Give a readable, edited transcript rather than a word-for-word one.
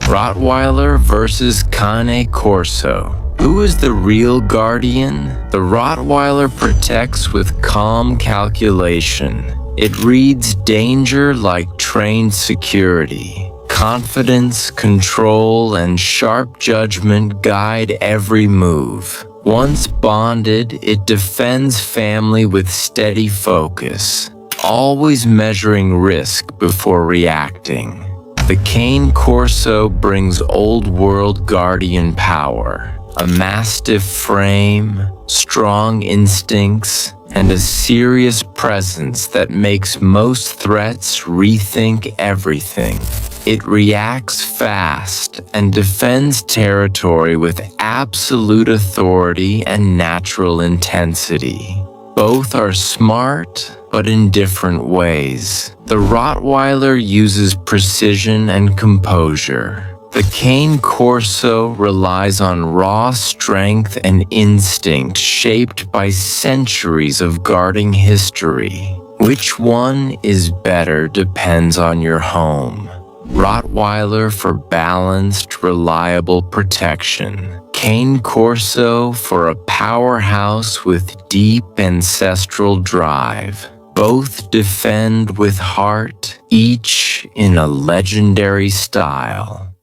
Rottweiler versus Cane Corso. Who is the real guardian? The Rottweiler protects with calm calculation. It reads danger like trained security. Confidence, control, and sharp judgment guide every move. Once bonded, it defends family with steady focus, always measuring risk before reacting. The Cane Corso brings old-world guardian power. A mastiff frame, strong instincts, and a serious presence that makes most threats rethink everything. It reacts fast and defends territory with absolute authority and natural intensity. Both are smart, but in different ways. The Rottweiler uses precision and composure. The Cane Corso relies on raw strength and instinct shaped by centuries of guarding history. Which one is better depends on your home. Rottweiler for balanced, reliable protection. Cane Corso for a powerhouse with deep ancestral drive. Both defend with heart, each in a legendary style.